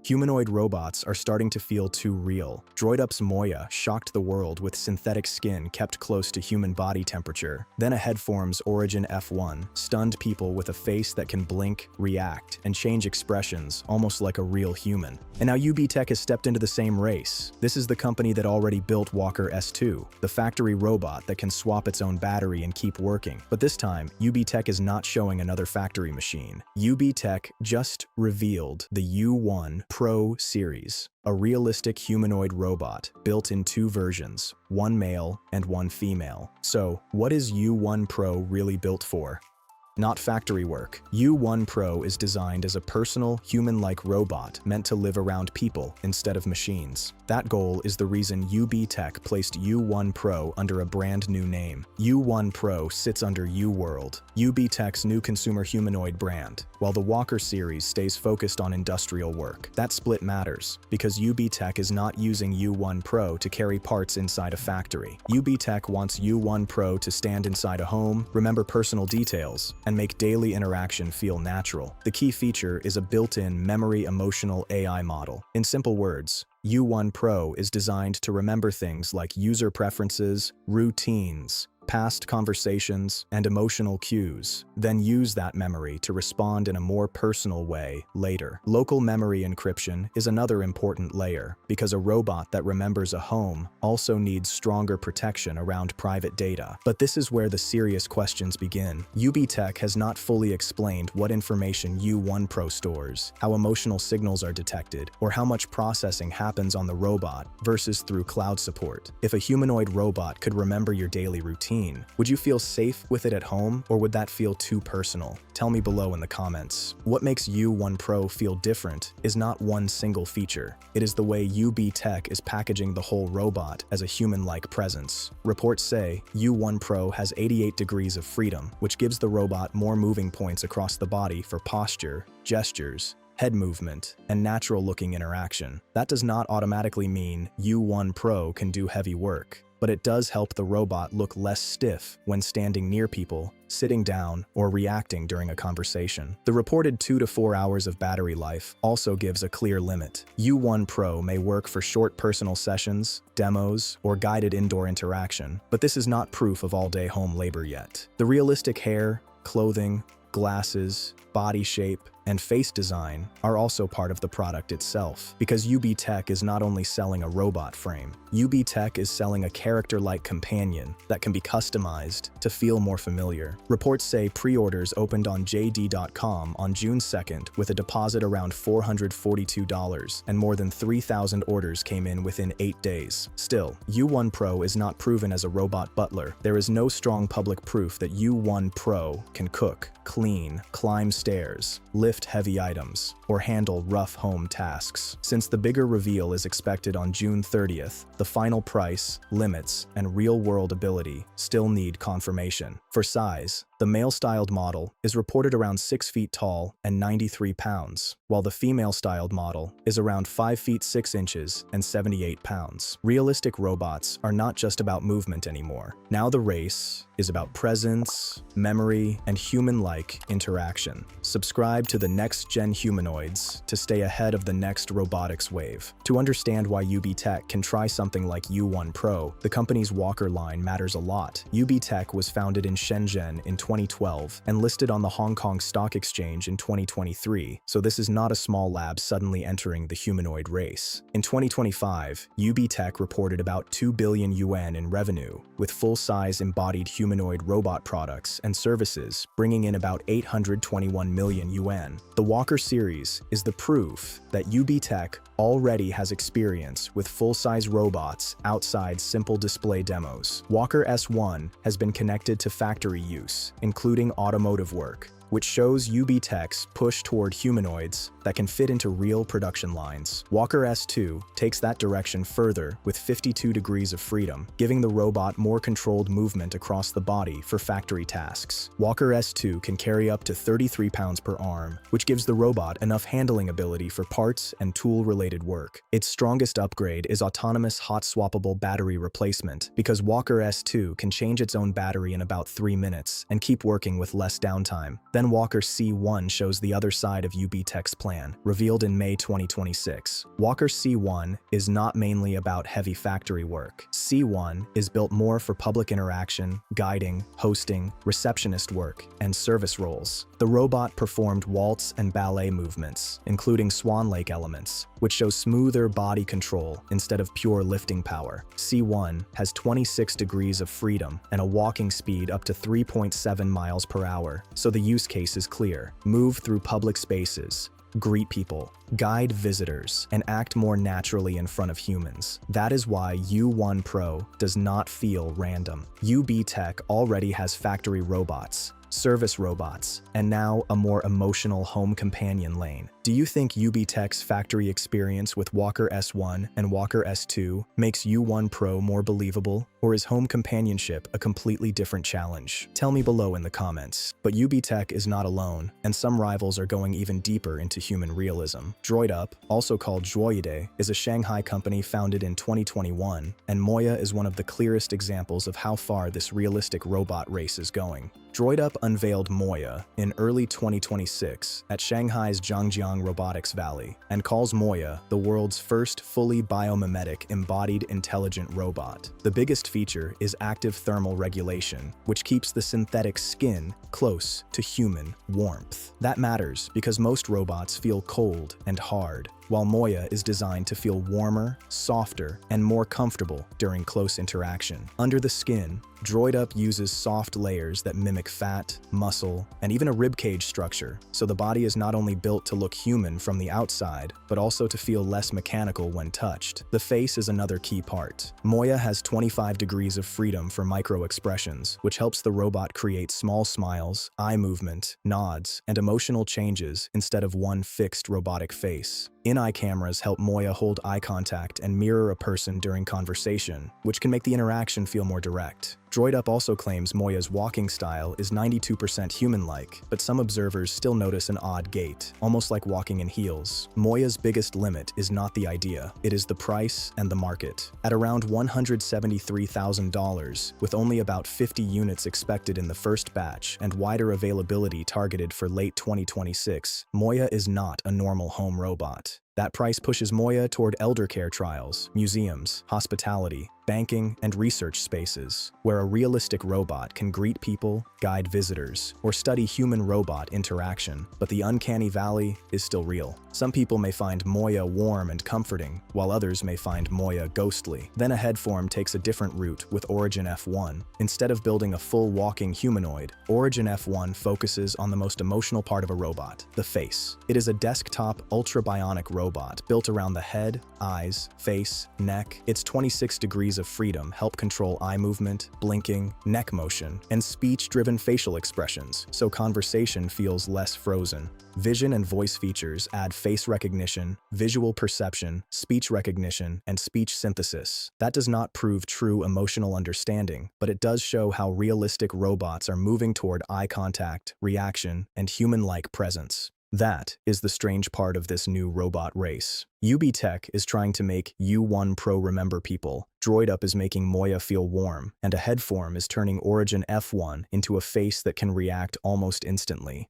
Humanoid robots are starting to feel too real. DroidUp's Moya shocked the world with synthetic skin kept close to human body temperature. Then a Headform's Origin F1 stunned people with a face that can blink, react, and change expressions almost like a real human. And now UB Tech has stepped into the same race. This is the company that already built Walker S2, the factory robot that can swap its own battery and keep working. But this time, UB Tech is not showing another factory machine. UB Tech just revealed the U1 Pro series, a realistic humanoid robot built in two versions, one male and one female. So, what is U1 Pro really built for? Not factory work. U1 Pro is designed as a personal, human-like robot meant to live around people instead of machines. That goal is the reason UB Tech placed U1 Pro under a brand new name. U1 Pro sits under UWORLD, UB Tech's new consumer humanoid brand, while the Walker series stays focused on industrial work. That split matters, because UB Tech is not using U1 Pro to carry parts inside a factory. UB Tech wants U1 Pro to stand inside a home, remember personal details, and make daily interaction feel natural. The key feature is a built-in memory emotional AI model. In simple words, U1 Pro is designed to remember things like user preferences, routines, past conversations, and emotional cues, then use that memory to respond in a more personal way later. Local memory encryption is another important layer, because a robot that remembers a home also needs stronger protection around private data. But this is where the serious questions begin. UB Tech has not fully explained what information U1 Pro stores, how emotional signals are detected, or how much processing happens on the robot versus through cloud support. If a humanoid robot could remember your daily routine, would you feel safe with it at home, or would that feel too personal? Tell me below in the comments. What makes U1 Pro feel different is not one single feature. It is the way UB Tech is packaging the whole robot as a human-like presence. Reports say U1 Pro has 88 degrees of freedom, which gives the robot more moving points across the body for posture, gestures, head movement, and natural-looking interaction. That does not automatically mean U1 Pro can do heavy work, but it does help the robot look less stiff when standing near people, sitting down, or reacting during a conversation. The reported 2 to 4 hours of battery life also gives a clear limit. U1 Pro may work for short personal sessions, demos, or guided indoor interaction, but this is not proof of all-day home labor yet. The realistic hair, clothing, glasses, body shape, and face design are also part of the product itself, because UB Tech is not only selling a robot frame. UB Tech is selling a character-like companion that can be customized to feel more familiar. Reports say pre-orders opened on JD.com on June 2nd with a deposit around $442, and more than 3,000 orders came in within 8 days. Still, U1 Pro is not proven as a robot butler. There is no strong public proof that U1 Pro can cook, clean, climb stairs, lift heavy items, or handle rough home tasks. Since the bigger reveal is expected on June 30th, the final price, limits, and real-world ability still need confirmation. For size, the male-styled model is reported around 6 feet tall and 93 pounds, while the female-styled model is around 5 feet 6 inches and 78 pounds. Realistic robots are not just about movement anymore. Now the race is about presence, memory, and human-like interaction. Subscribe to the next-gen humanoids to stay ahead of the next robotics wave. To understand why UB Tech can try something like U1 Pro, the company's Walker line matters a lot. UB Tech was founded in Shenzhen in 2012 and listed on the Hong Kong Stock Exchange in 2023, so this is not a small lab suddenly entering the humanoid race. In 2025, UB Tech reported about 2 billion yuan in revenue, with full-size embodied humanoid robot products and services bringing in about 821 million yuan. The Walker series is the proof that UB Tech already has experience with full-size robots outside simple display demos. Walker S1 has been connected to factory use, including automotive work, which shows UB Tech's push toward humanoids that can fit into real production lines. Walker S2 takes that direction further with 52 degrees of freedom, giving the robot more controlled movement across the body for factory tasks. Walker S2 can carry up to 33 pounds per arm, which gives the robot enough handling ability for parts and tool-related work. Its strongest upgrade is autonomous hot-swappable battery replacement, because Walker S2 can change its own battery in about 3 minutes and keep working with less downtime. Then Walker C1 shows the other side of UB Tech's plan. plan, revealed in May 2026. Walker C1 is not mainly about heavy factory work. C1 is built more for public interaction, guiding, hosting, receptionist work, and service roles. The robot performed waltz and ballet movements, including Swan Lake elements, which show smoother body control instead of pure lifting power. C1 has 26 degrees of freedom and a walking speed up to 3.7 miles per hour, so the use case is clear. Move through public spaces, greet people, guide visitors, and act more naturally in front of humans. That is why U1 Pro does not feel random. UB Tech already has factory robots, service robots, and now a more emotional home companion lane. Do you think UB Tech's factory experience with Walker S1 and Walker S2 makes U1 Pro more believable, or is home companionship a completely different challenge? Tell me below in the comments. But UB Tech is not alone, and some rivals are going even deeper into human realism. DroidUp, also called Droide, is a Shanghai company founded in 2021, and Moya is one of the clearest examples of how far this realistic robot race is going. DroidUp unveiled Moya in early 2026 at Shanghai's Zhangjiang Robotics Valley and calls Moya the world's first fully biomimetic embodied intelligent robot. The biggest feature is active thermal regulation, which keeps the synthetic skin close to human warmth. That matters because most robots feel cold and hard, while Moya is designed to feel warmer, softer, and more comfortable during close interaction. Under the skin, DroidUp uses soft layers that mimic fat, muscle, and even a ribcage structure, so the body is not only built to look human from the outside, but also to feel less mechanical when touched. The face is another key part. Moya has 25 degrees of freedom for micro-expressions, which helps the robot create small smiles, eye movement, nods, and emotional changes instead of one fixed robotic face. In-eye cameras help Moya hold eye contact and mirror a person during conversation, which can make the interaction feel more direct. DroidUp also claims Moya's walking style is 92% human-like, but some observers still notice an odd gait, almost like walking in heels. Moya's biggest limit is not the idea, it is the price and the market. At around $173,000, with only about 50 units expected in the first batch and wider availability targeted for late 2026, Moya is not a normal home robot. That price pushes Moya toward elder care trials, museums, hospitality, banking, and research spaces, where a realistic robot can greet people, guide visitors, or study human-robot interaction. But the uncanny valley is still real. Some people may find Moya warm and comforting, while others may find Moya ghostly. Then a headform takes a different route with Origin F1. Instead of building a full walking humanoid, Origin F1 focuses on the most emotional part of a robot, the face. It is a desktop, ultra-bionic robot built around the head, eyes, face, neck. Its 26 degrees of freedom help control eye movement, blinking, neck motion, and speech-driven facial expressions, so conversation feels less frozen. Vision and voice features add face recognition, visual perception, speech recognition, and speech synthesis. That does not prove true emotional understanding, but it does show how realistic robots are moving toward eye contact, reaction, and human-like presence. That is the strange part of this new robot race. UB Tech is trying to make U1 Pro remember people, DroidUp is making Moya feel warm, and a headform is turning Origin F1 into a face that can react almost instantly.